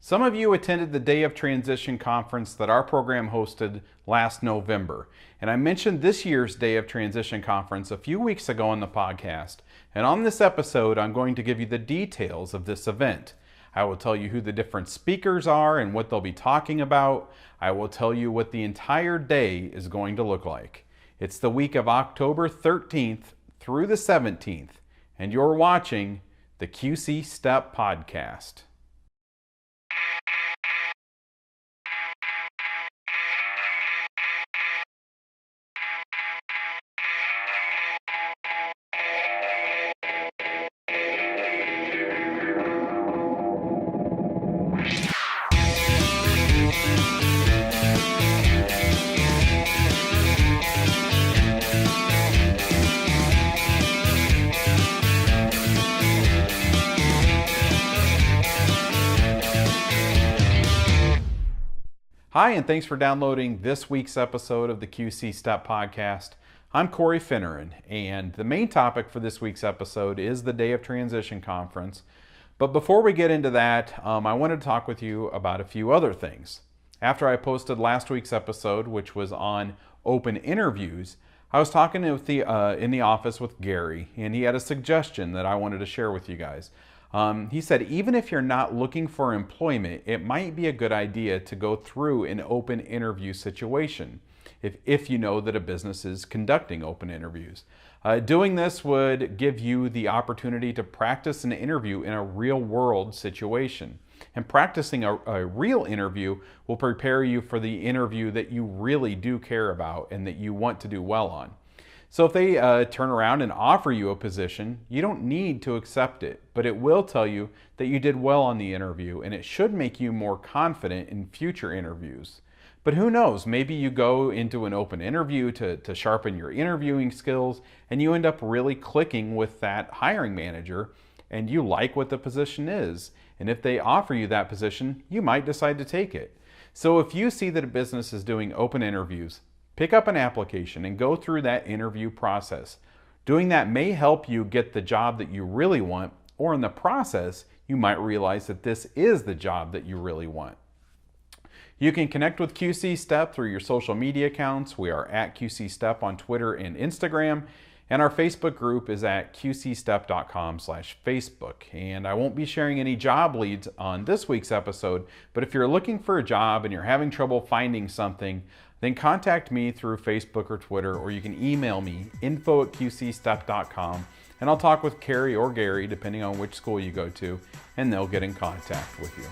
Some of you attended the Day of Transition conference that our program hosted last November. And I mentioned this year's Day of Transition conference a few weeks ago on the podcast. And on this episode, I'm going to give you the details of this event. I will tell you who the different speakers are and what they'll be talking about. I will tell you what the entire day is going to look like. It's the week of October 13th through the 17th, and you're watching the QC Step Podcast. Hi, and thanks for downloading this week's episode of the QC Step Podcast. I'm Corey Finneran, and the main topic for this week's episode is the Day of Transition Conference. But before we get into that, I wanted to talk with you about a few other things. After I posted last week's episode, which was on open interviews, I was talking in the office with Gary, and he had a suggestion that I wanted to share with you guys. He said, even if you're not looking for employment, it might be a good idea to go through an open interview situation if you know that a business is conducting open interviews. Doing this would give you the opportunity to practice an interview in a real world situation. And practicing a real interview will prepare you for the interview that you really do care about and that you want to do well on. So if they turn around and offer you a position, you don't need to accept it, but it will tell you that you did well on the interview, and it should make you more confident in future interviews. But who knows, maybe you go into an open interview to sharpen your interviewing skills, and you end up really clicking with that hiring manager, and you like what the position is. And if they offer you that position, you might decide to take it. So if you see that a business is doing open interviews, pick up an application and go through that interview process. Doing that may help you get the job that you really want, or in the process, you might realize that this is the job that you really want. You can connect with QC Step through your social media accounts. We are at QC Step on Twitter and Instagram, and our Facebook group is at qcstep.com/Facebook. And I won't be sharing any job leads on this week's episode, but if you're looking for a job and you're having trouble finding something, then contact me through Facebook or Twitter, or you can email me, info@qcstep.com, and I'll talk with Carrie or Gary, depending on which school you go to, and they'll get in contact with you.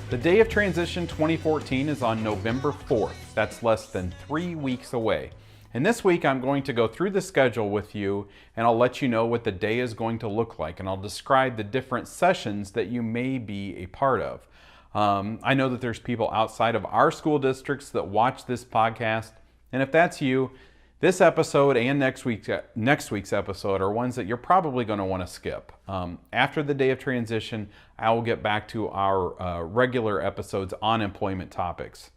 The Day of Transition 2014 is on November 4th. That's less than 3 weeks away. And this week I'm going to go through the schedule with you, and I'll let you know what the day is going to look like, and I'll describe the different sessions that you may be a part of. I know that there's people outside of our school districts that watch this podcast, and if that's you, this episode and next week's episode are ones that you're probably going to want to skip. After the Day of Transition, I will get back to our regular episodes on employment topics.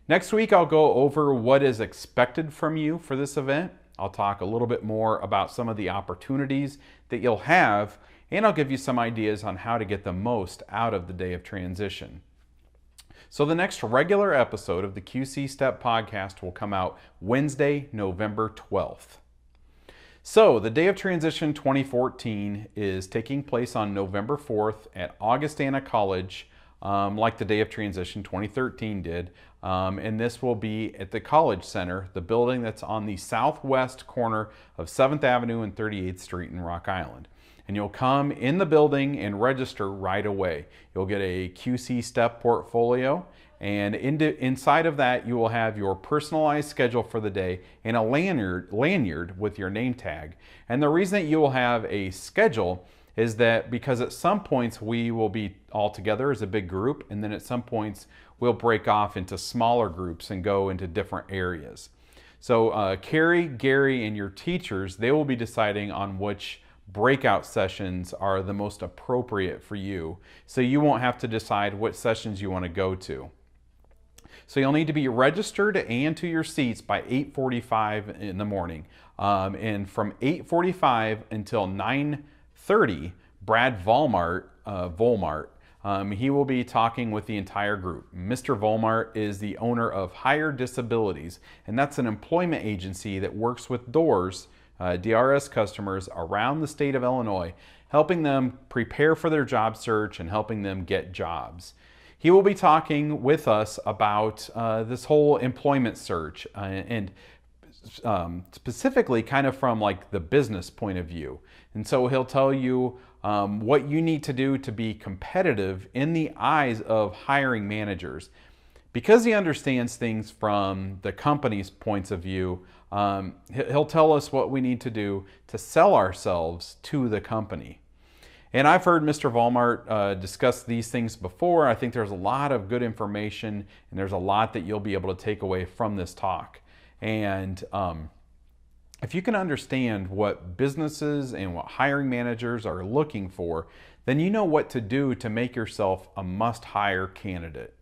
Next week, I'll go over what is expected from you for this event. I'll talk a little bit more about some of the opportunities that you'll have, and I'll give you some ideas on how to get the most out of the Day of Transition. So the next regular episode of the QC Step Podcast will come out Wednesday, November 12th. So the Day of Transition 2014 is taking place on November 4th at Augustana College, like the Day of Transition 2013 did. And this will be at the College Center, the building that's on the southwest corner of 7th Avenue and 38th Street in Rock Island. And you'll come in the building and register right away. You'll get a QC Step portfolio, and inside of that you will have your personalized schedule for the day and a lanyard with your name tag. And the reason that you will have a schedule is that because at some points we will be all together as a big group, and then at some points we'll break off into smaller groups and go into different areas. So Carrie, Gary, and your teachers, they will be deciding on which breakout sessions are the most appropriate for you, so you won't have to decide what sessions you want to go to. So you'll need to be registered and to your seats by 8:45 in the morning. And from 8:45 until 9:30, Brad Volmart, he will be talking with the entire group. Mr. Volmart is the owner of Higher Disabilities, and that's an employment agency that works with DRS customers around the state of Illinois, helping them prepare for their job search and helping them get jobs. He will be talking with us about this whole employment search and specifically kind of from like the business point of view. And so he'll tell you what you need to do to be competitive in the eyes of hiring managers. Because he understands things from the company's points of view, he'll tell us what we need to do to sell ourselves to the company. And I've heard Mr. Volmart discuss these things before. I think there's a lot of good information and there's a lot that you'll be able to take away from this talk. And if you can understand what businesses and what hiring managers are looking for, then you know what to do to make yourself a must-hire candidate.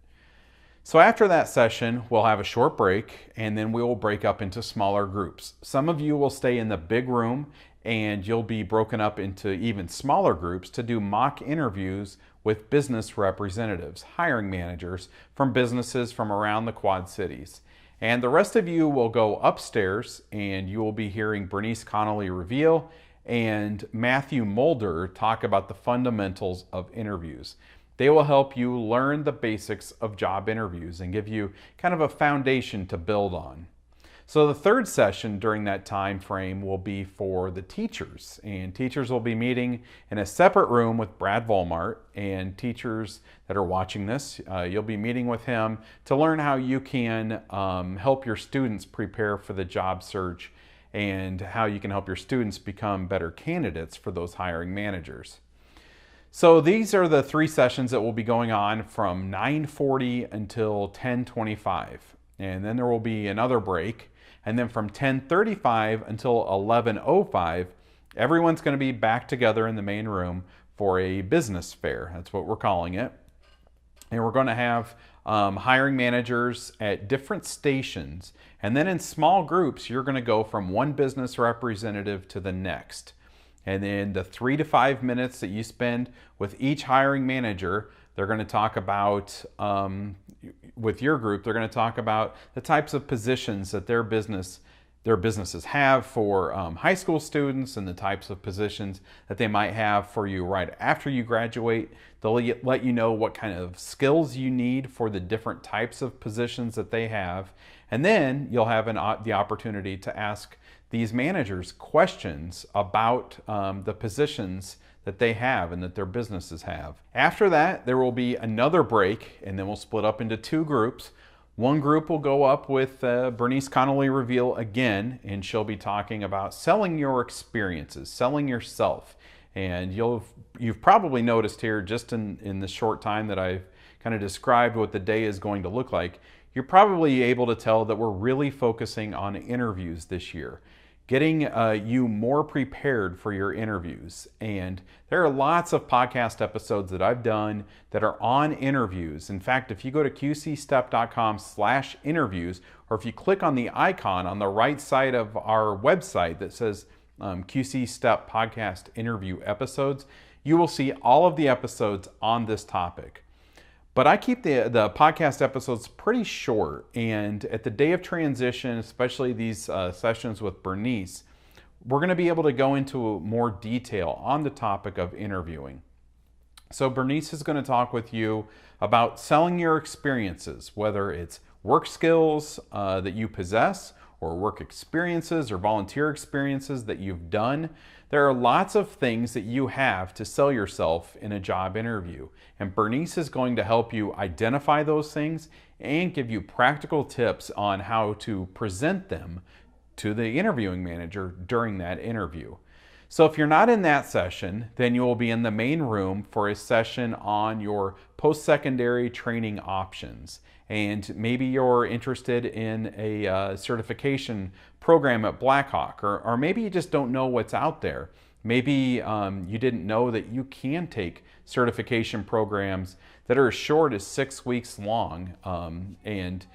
So after that session, we'll have a short break and then we will break up into smaller groups. Some of you will stay in the big room and you'll be broken up into even smaller groups to do mock interviews with business representatives, hiring managers from businesses from around the Quad Cities. And the rest of you will go upstairs and you will be hearing Bernice Connolly reveal and Matthew Mulder talk about the fundamentals of interviews. They will help you learn the basics of job interviews and give you kind of a foundation to build on. So the third session during that time frame will be for the teachers, and teachers will be meeting in a separate room with Brad Volmart, and teachers that are watching this, you'll be meeting with him to learn how you can help your students prepare for the job search and how you can help your students become better candidates for those hiring managers. So these are the three sessions that will be going on from 9:40 until 10:25, and then there will be another break. And then from 10:35 until 11:05, everyone's going to be back together in the main room for a business fair. That's what we're calling it. And we're going to have hiring managers at different stations. And then in small groups, you're going to go from one business representative to the next. And then the 3 to 5 minutes that you spend with each hiring manager, they're going to talk about, with your group, they're going to talk about the types of positions that their businesses have for high school students and the types of positions that they might have for you right after you graduate. They'll let you know what kind of skills you need for the different types of positions that they have. And then you'll have the opportunity to ask these managers questions about the positions that they have and that their businesses have. After that, there will be another break, and then we'll split up into two groups. One group will go up with Bernice Connolly reveal again, and she'll be talking about selling your experiences, selling yourself. And you've probably noticed here, just in the short time that I've kind of described what the day is going to look like, you're probably able to tell that we're really focusing on interviews this year, getting you more prepared for your interviews. And there are lots of podcast episodes that I've done that are on interviews. In fact, if you go to qcstep.com/interviews, or if you click on the icon on the right side of our website that says QC Step Podcast Interview Episodes, you will see all of the episodes on this topic. But I keep the podcast episodes pretty short, and at the day of transition, especially these sessions with Bernice, we're going to be able to go into more detail on the topic of interviewing. So Bernice is going to talk with you about selling your experiences, whether it's work skills that you possess, or work experiences or volunteer experiences that you've done. There are lots of things that you have to sell yourself in a job interview. And Bernice is going to help you identify those things and give you practical tips on how to present them to the interviewing manager during that interview. So if you're not in that session, then you will be in the main room for a session on your post-secondary training options. And maybe you're interested in a certification program at Blackhawk, or maybe you just don't know what's out there. Maybe you didn't know that you can take certification programs that are as short as 6 weeks long. And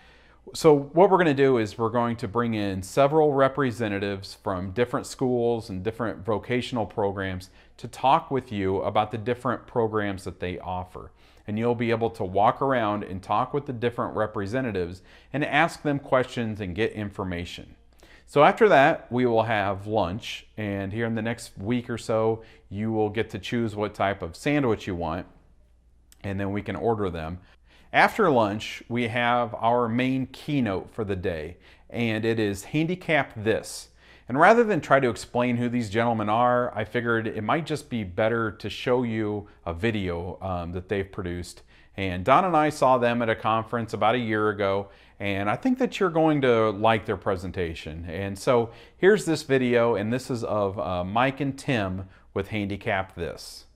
so what we're going to do is we're going to bring in several representatives from different schools and different vocational programs to talk with you about the different programs that they offer. And you'll be able to walk around and talk with the different representatives and ask them questions and get information. So after that, we will have lunch, and here in the next week or so, you will get to choose what type of sandwich you want, and then we can order them. After lunch, we have our main keynote for the day, and it is Handicap This. And rather than try to explain who these gentlemen are, I figured it might just be better to show you a video that they've produced. And Don and I saw them at a conference about a year ago, and I think that you're going to like their presentation. And so here's this video, and this is of Mike and Tim with Handicap This.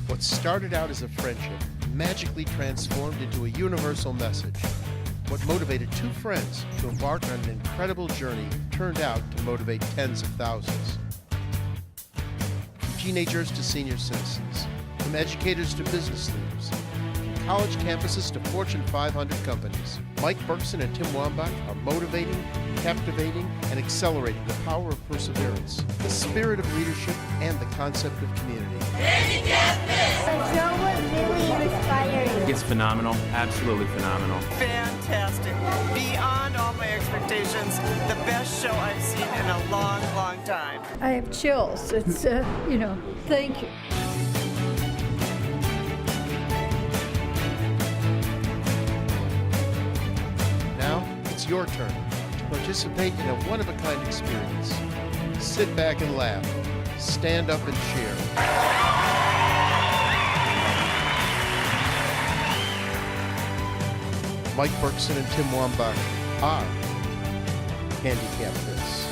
What started out as a friendship magically transformed into a universal message. What motivated two friends to embark on an incredible journey turned out to motivate tens of thousands. From teenagers to senior citizens, from educators to business leaders, from college campuses to Fortune 500 companies, Mike Berkson and Tim Wambach are motivating, captivating, and accelerating the power of perseverance, the spirit of leadership, and the concept of community. The show was really inspiring. It's phenomenal, absolutely phenomenal. Fantastic. Beyond all my expectations. The best show I've seen in a long, long time. I have chills. It's, thank you. Now, it's your turn to participate in a one-of-a-kind experience. Sit back and laugh. Stand up and cheer. Mike Berkson and Tim Wambach are Handicap This.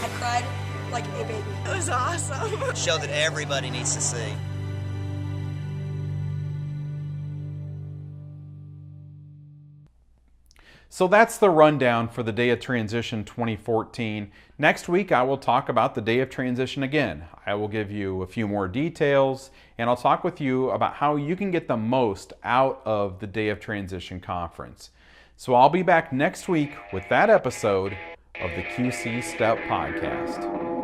I cried like a baby. It was awesome. Show that everybody needs to see. So that's the rundown for the Day of Transition 2014. Next week, I will talk about the Day of Transition again. I will give you a few more details, and I'll talk with you about how you can get the most out of the Day of Transition conference. So I'll be back next week with that episode of the QC Step Podcast.